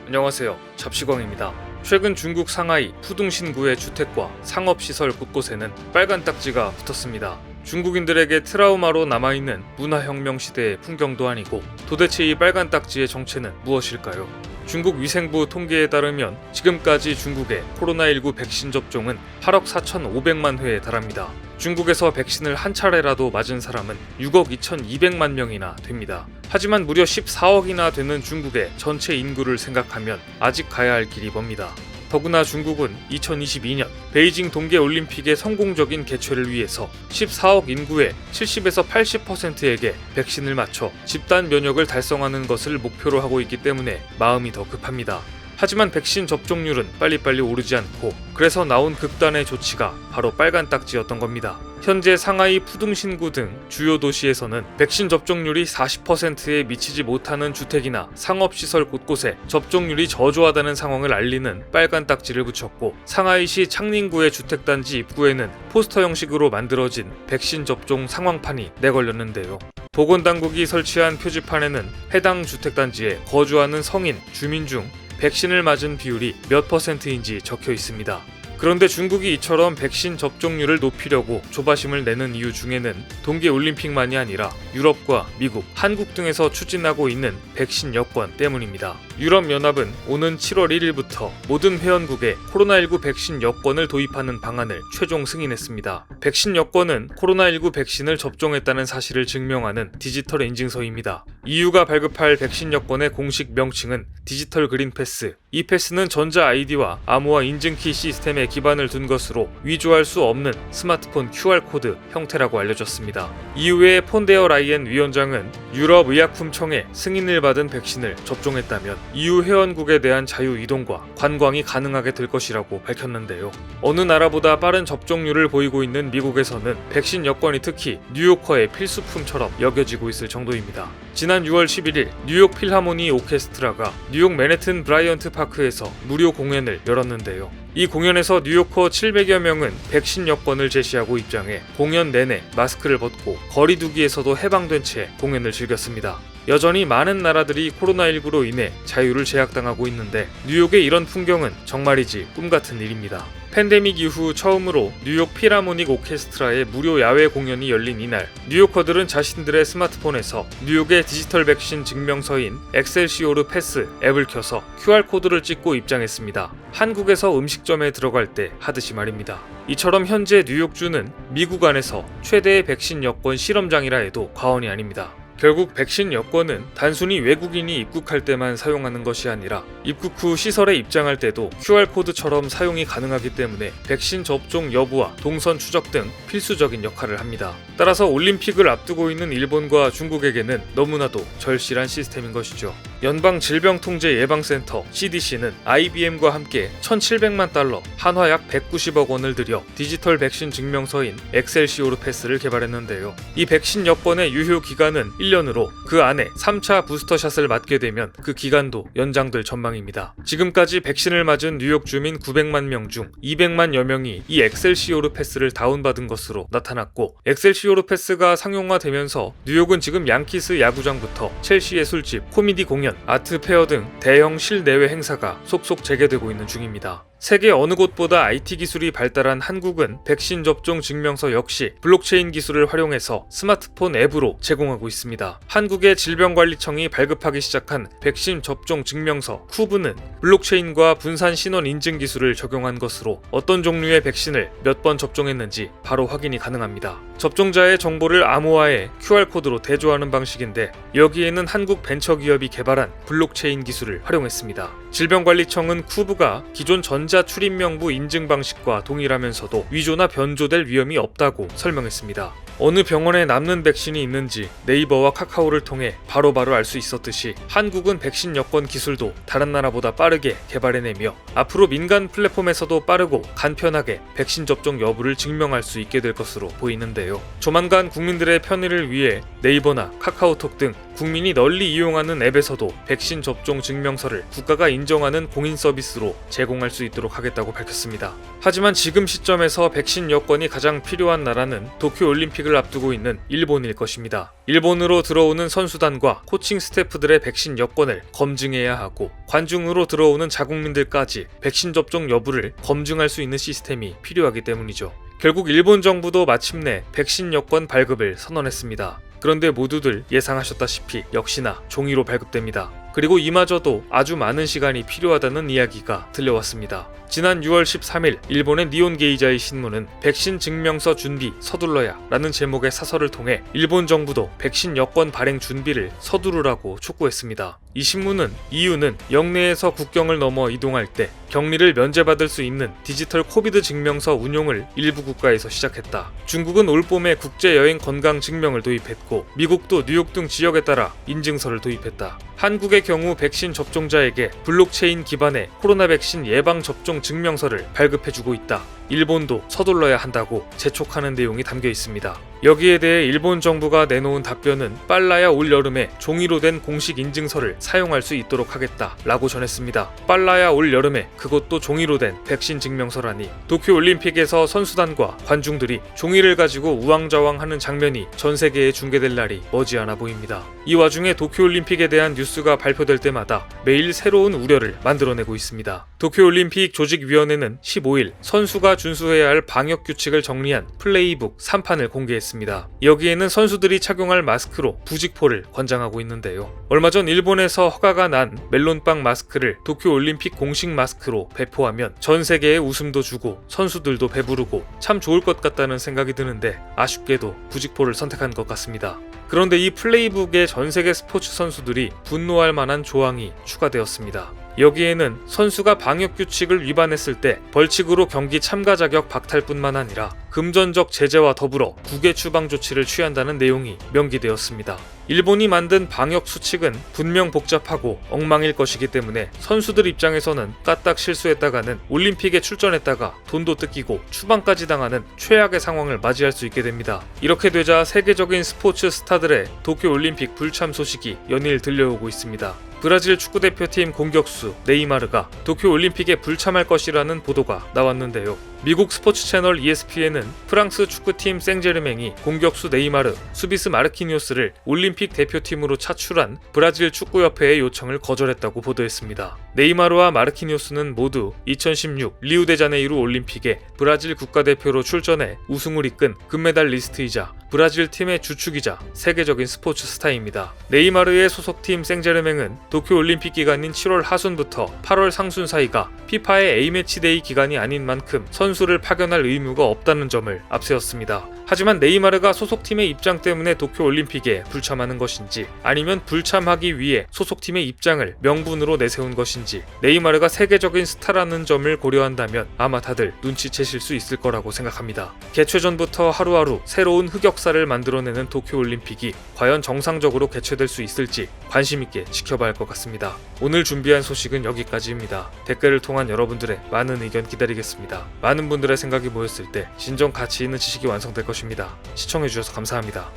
안녕하세요. 잡시광입니다. 최근 중국 상하이 푸둥신구의 주택과 상업시설 곳곳에는 빨간 딱지가 붙었습니다. 중국인들에게 트라우마로 남아있는 문화혁명 시대의 풍경도 아니고 도대체 이 빨간 딱지의 정체는 무엇일까요? 중국 위생부 통계에 따르면 지금까지 중국의 코로나19 백신 접종은 8억 4,500만 회에 달합니다. 중국에서 백신을 한 차례라도 맞은 사람은 6억 2,200만 명이나 됩니다. 하지만 무려 14억이나 되는 중국의 전체 인구를 생각하면 아직 가야 할 길이 멉니다. 더구나 중국은 2022년 베이징 동계올림픽의 성공적인 개최를 위해서 14억 인구의 70에서 80%에게 백신을 맞춰 집단 면역을 달성하는 것을 목표로 하고 있기 때문에 마음이 더 급합니다. 하지만 백신 접종률은 빨리빨리 오르지 않고 그래서 나온 극단의 조치가 바로 빨간 딱지였던 겁니다. 현재 상하이 푸둥신구 등 주요 도시에서는 백신 접종률이 40%에 미치지 못하는 주택이나 상업시설 곳곳에 접종률이 저조하다는 상황을 알리는 빨간 딱지를 붙였고, 상하이시 창寧구의 주택단지 입구에는 포스터 형식으로 만들어진 백신 접종 상황판이 내걸렸는데요. 보건당국이 설치한 표지판에는 해당 주택단지에 거주하는 성인, 주민 중 백신을 맞은 비율이 몇 %인지 적혀 있습니다. 그런데 중국이 이처럼 백신 접종률을 높이려고 조바심을 내는 이유 중에는 동계올림픽만이 아니라 유럽과 미국, 한국 등에서 추진하고 있는 백신 여권 때문입니다. 유럽연합은 오는 7월 1일부터 모든 회원국에 코로나19 백신 여권을 도입하는 방안을 최종 승인했습니다. 백신 여권은 코로나19 백신을 접종했다는 사실을 증명하는 디지털 인증서입니다. EU가 발급할 백신 여권의 공식 명칭은 디지털 그린 패스. 이 패스는 전자 아이디와 암호화 인증키 시스템에 기반을 둔 것으로 위조할 수 없는 스마트폰 QR코드 형태라고 알려졌습니다. 이후에 폰데어 라이엔 위원장은 유럽의약품청의 승인을 받은 백신을 접종했다면 EU 회원국에 대한 자유이동과 관광이 가능하게 될 것이라고 밝혔는데요. 어느 나라보다 빠른 접종률을 보이고 있는 미국에서는 백신 여권이 특히 뉴요커의 필수품처럼 여겨지고 있을 정도입니다. 지난 6월 11일 뉴욕 필하모니 오케스트라가 뉴욕 맨해튼 브라이언트 파크에서 무료 공연을 열었는데요. 이 공연에서 뉴요커 700여 명은 백신 여권을 제시하고 입장해 공연 내내 마스크를 벗고 거리 두기에서도 해방된 채 공연을 즐겼습니다. 여전히 많은 나라들이 코로나19로 인해 자유를 제약당하고 있는데 뉴욕의 이런 풍경은 정말이지 꿈같은 일입니다. 팬데믹 이후 처음으로 뉴욕 필하모닉 오케스트라의 무료 야외 공연이 열린 이날, 뉴요커들은 자신들의 스마트폰에서 뉴욕의 디지털 백신 증명서인 엑셀시오르 패스 앱을 켜서 QR코드를 찍고 입장했습니다. 한국에서 음식점에 들어갈 때 하듯이 말입니다. 이처럼 현재 뉴욕주는 미국 안에서 최대의 백신 여권 실험장이라 해도 과언이 아닙니다. 결국 백신 여권은 단순히 외국인이 입국할 때만 사용하는 것이 아니라 입국 후 시설에 입장할 때도 QR코드처럼 사용이 가능하기 때문에 백신 접종 여부와 동선 추적 등 필수적인 역할을 합니다. 따라서 올림픽을 앞두고 있는 일본과 중국에게는 너무나도 절실한 시스템인 것이죠. 연방질병통제예방센터 CDC는 IBM과 함께 1,700만 달러, 한화 약 190억 원을 들여 디지털 백신 증명서인 엑셀시오르 패스를 개발했는데요. 이 백신 여권의 유효 기간은 1년으로 그 안에 3차 부스터샷을 맞게 되면 그 기간도 연장될 전망입니다. 지금까지 백신을 맞은 뉴욕 주민 900만 명 중 200만여 명이 이 엑셀시오르 패스를 다운받은 것으로 나타났고, 엑셀시오르 패스가 상용화되면서 뉴욕은 지금 양키스 야구장부터 첼시의 술집, 코미디 공연, 아트 페어 등 대형 실내외 행사가 속속 재개되고 있는 중입니다. 세계 어느 곳보다 IT 기술이 발달한 한국은 백신 접종 증명서 역시 블록체인 기술을 활용해서 스마트폰 앱으로 제공하고 있습니다. 한국의 질병관리청이 발급하기 시작한 백신 접종 증명서 쿠브는 블록체인과 분산 신원 인증 기술을 적용한 것으로 어떤 종류의 백신을 몇 번 접종했는지 바로 확인이 가능합니다. 접종자의 정보를 암호화해 QR코드로 대조하는 방식인데, 여기에는 한국 벤처기업이 개발한 블록체인 기술을 활용했습니다. 질병관리청은 쿠브가 기존 전자 출입명부 인증 방식과 동일하면서도 위조나 변조될 위험이 없다고 설명했습니다. 어느 병원에 남는 백신이 있는지 네이버와 카카오를 통해 바로바로 알 수 있었듯이 한국은 백신 여권 기술도 다른 나라보다 빠르게 개발해내며 앞으로 민간 플랫폼에서도 빠르고 간편하게 백신 접종 여부를 증명할 수 있게 될 것으로 보이는데요. 조만간 국민들의 편의를 위해 네이버나 카카오톡 등 국민이 널리 이용하는 앱에서도 백신 접종 증명서를 국가가 인정하는 공인 서비스로 제공할 수 있도록 하겠다고 밝혔습니다. 하지만 지금 시점에서 백신 여권이 가장 필요한 나라는 도쿄올림픽을 앞두고 있는 일본일 것입니다. 일본으로 들어오는 선수단과 코칭 스태프들의 백신 여권을 검증해야 하고 관중으로 들어오는 자국민들까지 백신 접종 여부를 검증할 수 있는 시스템이 필요하기 때문이죠. 결국 일본 정부도 마침내 백신 여권 발급을 선언했습니다. 그런데 모두들 예상하셨다시피 역시나 종이로 발급됩니다. 그리고 이마저도 아주 많은 시간이 필요하다는 이야기가 들려왔습니다. 지난 6월 13일 일본의 니온 게이자의 신문은 백신 증명서 준비 서둘러야 라는 제목의 사설을 통해 일본 정부도 백신 여권 발행 준비를 서두르라고 촉구했습니다. 이 신문은 이유는 영내에서 국경을 넘어 이동할 때 격리를 면제받을 수 있는 디지털 코비드 증명서 운용을 일부 국가에서 시작했다. 중국은 올 봄에 국제여행 건강 증명을 도입했고 미국도 뉴욕 등 지역에 따라 인증서를 도입했다. 한국의 경우 백신 접종자에게 블록체인 기반의 코로나 백신 예방 접종 증명서를 발급해주고 있다. 일본도 서둘러야 한다고 재촉하는 내용이 담겨 있습니다. 여기에 대해 일본 정부가 내놓은 답변은 빨라야 올 여름에 종이로 된 공식 인증서를 사용할 수 있도록 하겠다라고 전했습니다. 빨라야 올 여름에 그것도 종이로 된 백신 증명서라니 도쿄올림픽에서 선수단과 관중들이 종이를 가지고 우왕좌왕하는 장면이 전 세계에 중계될 날이 머지않아 보입니다. 이 와중에 도쿄올림픽에 대한 뉴스가 발표될 때마다 매일 새로운 우려를 만들어내고 있습니다. 도쿄올림픽 조직위원회는 15일 선수가 준수해야 할 방역 규칙을 정리한 플레이북 3판을 공개했습니다. 여기에는 선수들이 착용할 마스크로 부직포를 권장하고 있는데요. 얼마 전 일본에서 허가가 난 멜론빵 마스크를 도쿄올림픽 공식 마스크로 배포하면 전 세계에 웃음도 주고 선수들도 배부르고 참 좋을 것 같다는 생각이 드는데 아쉽게도 부직포를 선택한 것 같습니다. 그런데 이 플레이북에 전 세계 스포츠 선수들이 분노할 만한 조항이 추가되었습니다. 여기에는 선수가 방역 규칙을 위반했을 때 벌칙으로 경기 참가 자격 박탈뿐만 아니라 금전적 제재와 더불어 국외 추방 조치를 취한다는 내용이 명기되었습니다. 일본이 만든 방역 수칙은 분명 복잡하고 엉망일 것이기 때문에 선수들 입장에서는 까딱 실수했다가는 올림픽에 출전했다가 돈도 뜯기고 추방까지 당하는 최악의 상황을 맞이할 수 있게 됩니다. 이렇게 되자 세계적인 스포츠 스타들의 도쿄올림픽 불참 소식이 연일 들려오고 있습니다. 브라질 축구대표팀 공격수 네이마르가 도쿄올림픽에 불참할 것이라는 보도가 나왔는데요. 미국 스포츠 채널 ESPN은 프랑스 축구팀 생제르맹이 공격수 네이마르, 수비수 마르키니오스를 올림픽 대표팀으로 차출한 브라질 축구협회의 요청을 거절했다고 보도했습니다. 네이마르와 마르키니오스는 모두 2016 리우데자네이루 올림픽에 브라질 국가대표로 출전해 우승을 이끈 금메달리스트이자 브라질 팀의 주축이자 세계적인 스포츠 스타입니다. 네이마르의 소속팀 생제르맹은 도쿄올림픽 기간인 7월 하순부터 8월 상순 사이가 피파의 A매치데이 기간이 아닌 만큼 선수를 파견할 의무가 없다는 점을 앞세웠습니다. 하지만 네이마르가 소속팀의 입장 때문에 도쿄올림픽에 불참하는 것인지 아니면 불참하기 위해 소속팀의 입장을 명분으로 내세운 것인지 네이마르가 세계적인 스타라는 점을 고려한다면 아마 다들 눈치채실 수 있을 거라고 생각합니다. 개최전부터 하루하루 새로운 흑역사를 만들어내는 도쿄올림픽이 과연 정상적으로 개최될 수 있을지 관심있게 지켜봐야 할 것 같습니다. 오늘 준비한 소식은 여기까지입니다. 댓글을 통한 여러분들의 많은 의견 기다리겠습니다. 많은 분들의 생각이 모였을 때 진정 가치 있는 지식이 완성될 것입니다. 시청해주셔서 감사합니다.